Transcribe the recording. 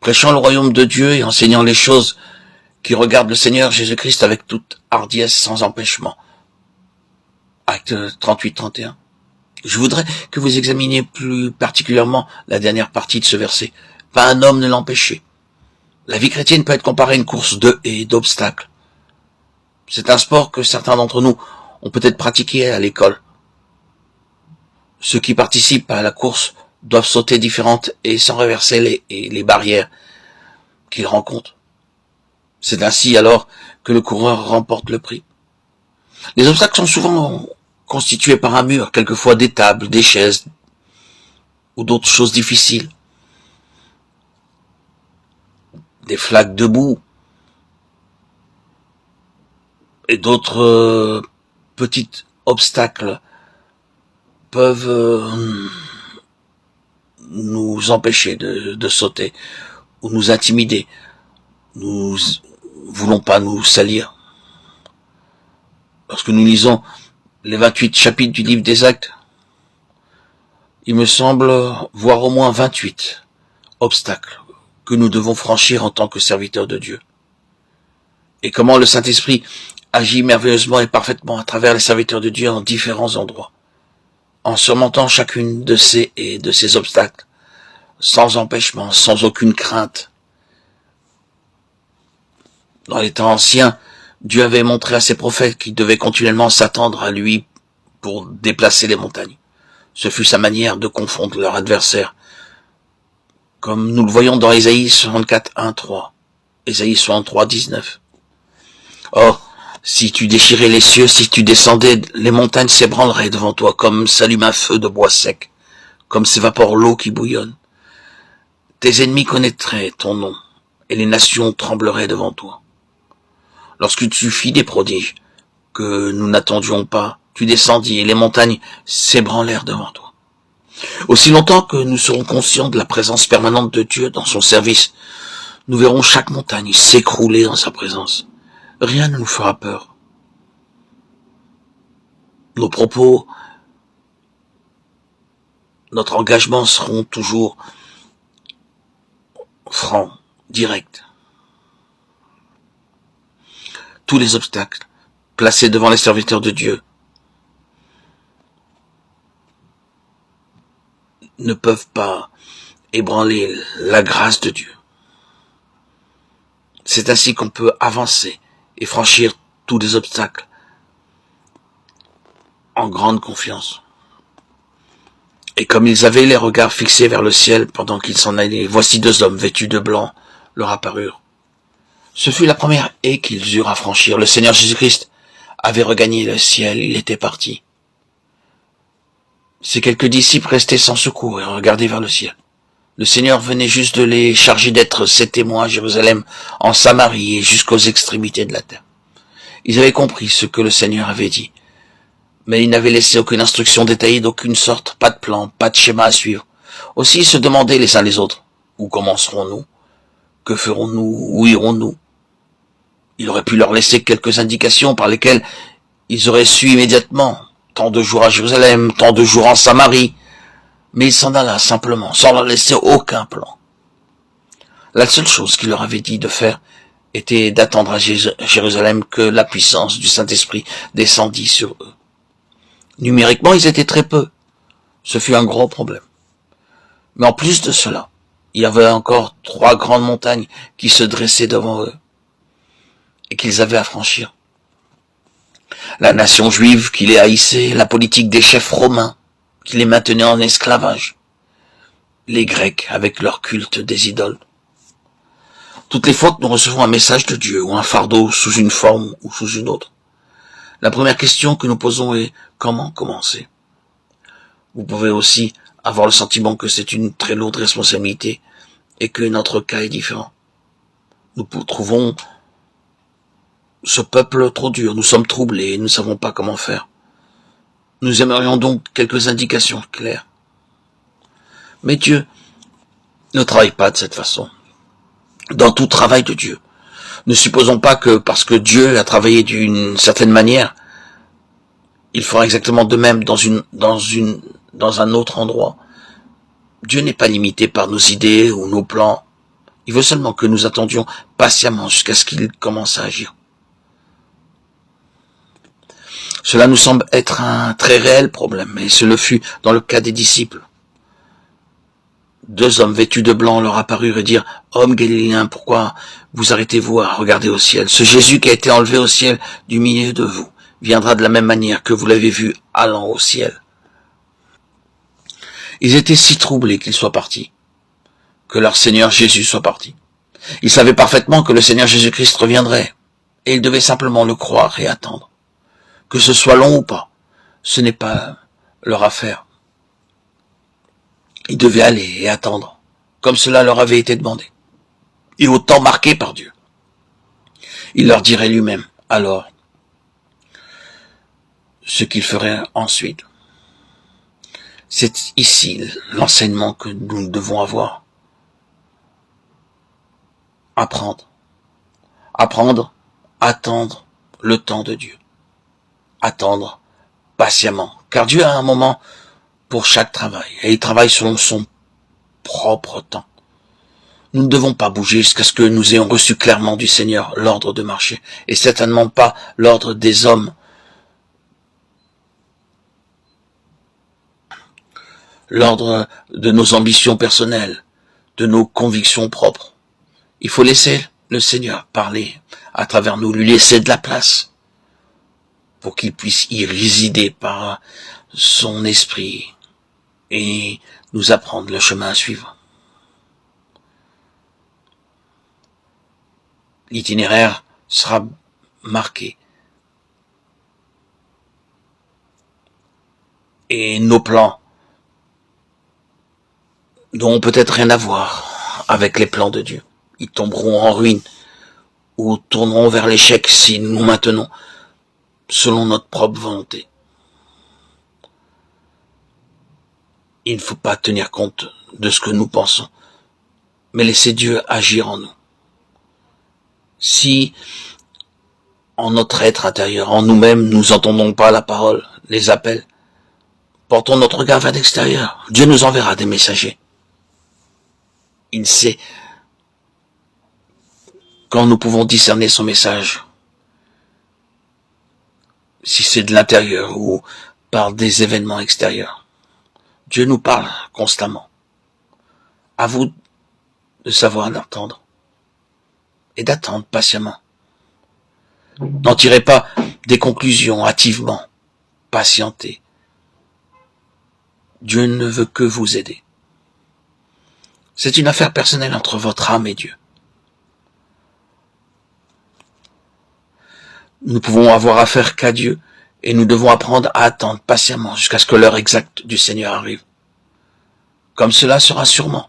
prêchant le royaume de Dieu et enseignant les choses qui regardent le Seigneur Jésus-Christ avec toute hardiesse sans empêchement. Acte 38-31. Je voudrais que vous examiniez plus particulièrement la dernière partie de ce verset. Pas un homme ne l'empêchait. La vie chrétienne peut être comparée à une course de haies et d'obstacles. C'est un sport que certains d'entre nous ont peut-être pratiqué à l'école. Ceux qui participent à la course doivent sauter différentes et sans renverser les barrières qu'ils rencontrent. C'est ainsi alors que le coureur remporte le prix. Les obstacles sont souvent constitués par un mur, quelquefois des tables, des chaises ou d'autres choses difficiles. Des flaques de boue et d'autres petits obstacles peuvent nous empêcher de sauter ou nous intimider. Nous voulons pas nous salir. Lorsque nous lisons les 28 chapitres du livre des Actes, il me semble voir au moins 28 obstacles que nous devons franchir en tant que serviteurs de Dieu. Et comment le Saint-Esprit agit merveilleusement et parfaitement à travers les serviteurs de Dieu en différents endroits, en surmontant chacune de ces obstacles, sans empêchement, sans aucune crainte. Dans les temps anciens, Dieu avait montré à ses prophètes qu'ils devaient continuellement s'attendre à lui pour déplacer les montagnes. Ce fut sa manière de confondre leur adversaire, comme nous le voyons dans Ésaïe 64, 1, 3, Ésaïe 63, 19. Or, si tu déchirais les cieux, si tu descendais, les montagnes s'ébranleraient devant toi, comme s'allume un feu de bois sec, comme s'évapore l'eau qui bouillonne. Tes ennemis connaîtraient ton nom, et les nations trembleraient devant toi. Lorsque tu fis des prodiges que nous n'attendions pas, tu descendis, et les montagnes s'ébranlèrent devant toi. Aussi longtemps que nous serons conscients de la présence permanente de Dieu dans son service, nous verrons chaque montagne s'écrouler dans sa présence. Rien ne nous fera peur. Nos propos, notre engagement seront toujours francs, directs. Tous les obstacles placés devant les serviteurs de Dieu ne peuvent pas ébranler la grâce de Dieu. C'est ainsi qu'on peut avancer et franchir tous les obstacles en grande confiance. Et comme ils avaient les regards fixés vers le ciel pendant qu'ils s'en allaient, voici 2 hommes vêtus de blanc leur apparurent. Ce fut la première haie qu'ils eurent à franchir. Le Seigneur Jésus-Christ avait regagné le ciel, il était parti. Ces quelques disciples restaient sans secours et regardaient vers le ciel. Le Seigneur venait juste de les charger d'être ses témoins à Jérusalem, en Samarie et jusqu'aux extrémités de la terre. Ils avaient compris ce que le Seigneur avait dit, mais ils n'avaient laissé aucune instruction détaillée d'aucune sorte, pas de plan, pas de schéma à suivre. Aussi ils se demandaient les uns les autres, où commencerons-nous? Que ferons-nous? Où irons-nous? Il aurait pu leur laisser quelques indications par lesquelles ils auraient su immédiatement, tant de jours à Jérusalem, tant de jours en Samarie, mais il s'en alla simplement, sans leur laisser aucun plan. La seule chose qu'il leur avait dit de faire était d'attendre à Jérusalem que la puissance du Saint-Esprit descendît sur eux. Numériquement, ils étaient très peu. Ce fut un gros problème. Mais en plus de cela, il y avait encore 3 grandes montagnes qui se dressaient devant eux et qu'ils avaient à franchir. La nation juive qui les haïssait, la politique des chefs romains qui les maintenait en esclavage, les Grecs avec leur culte des idoles. Toutes les fois que nous recevons un message de Dieu ou un fardeau sous une forme ou sous une autre, la première question que nous posons est comment commencer? Vous pouvez aussi avoir le sentiment que c'est une très lourde responsabilité et que notre cas est différent. Nous trouvons ce peuple trop dur, nous sommes troublés et nous ne savons pas comment faire. Nous aimerions donc quelques indications claires. Mais Dieu ne travaille pas de cette façon. Dans tout travail de Dieu, ne supposons pas que parce que Dieu a travaillé d'une certaine manière, il fera exactement de même dans un autre endroit. Dieu n'est pas limité par nos idées ou nos plans. Il veut seulement que nous attendions patiemment jusqu'à ce qu'il commence à agir. Cela nous semble être un très réel problème, et ce le fut dans le cas des disciples. 2 hommes vêtus de blanc leur apparurent et dirent « Hommes galiléens, pourquoi vous arrêtez-vous à regarder au ciel? Ce Jésus qui a été enlevé au ciel du milieu de vous viendra de la même manière que vous l'avez vu allant au ciel. » Ils étaient si troublés qu'ils soient partis, que leur Seigneur Jésus soit parti. Ils savaient parfaitement que le Seigneur Jésus-Christ reviendrait, et ils devaient simplement le croire et attendre. Que ce soit long ou pas, ce n'est pas leur affaire. Ils devaient aller et attendre, comme cela leur avait été demandé, et au temps marqué par Dieu. Il leur dirait lui-même, alors, ce qu'il ferait ensuite. C'est ici l'enseignement que nous devons avoir. Apprendre, attendre le temps de Dieu. Attendre patiemment, car Dieu a un moment pour chaque travail, et il travaille selon son propre temps. Nous ne devons pas bouger jusqu'à ce que nous ayons reçu clairement du Seigneur l'ordre de marcher, et certainement pas l'ordre des hommes, l'ordre de nos ambitions personnelles, de nos convictions propres. Il faut laisser le Seigneur parler à travers nous, lui laisser de la place pour qu'il puisse y résider par son esprit et nous apprendre le chemin à suivre. L'itinéraire sera marqué et nos plans n'auront peut-être rien à voir avec les plans de Dieu. Ils tomberont en ruine ou tourneront vers l'échec si nous maintenons selon notre propre volonté. Il ne faut pas tenir compte de ce que nous pensons, mais laisser Dieu agir en nous. Si, en notre être intérieur, en nous-mêmes, nous n'entendons pas la parole, les appels, portons notre regard vers l'extérieur. Dieu nous enverra des messagers. Il sait quand nous pouvons discerner son message, si c'est de l'intérieur ou par des événements extérieurs. Dieu nous parle constamment. À vous de savoir l'entendre et d'attendre patiemment. N'en tirez pas des conclusions hâtivement. Patientez. Dieu ne veut que vous aider. C'est une affaire personnelle entre votre âme et Dieu. Nous pouvons avoir affaire qu'à Dieu et nous devons apprendre à attendre patiemment jusqu'à ce que l'heure exacte du Seigneur arrive. Comme cela sera sûrement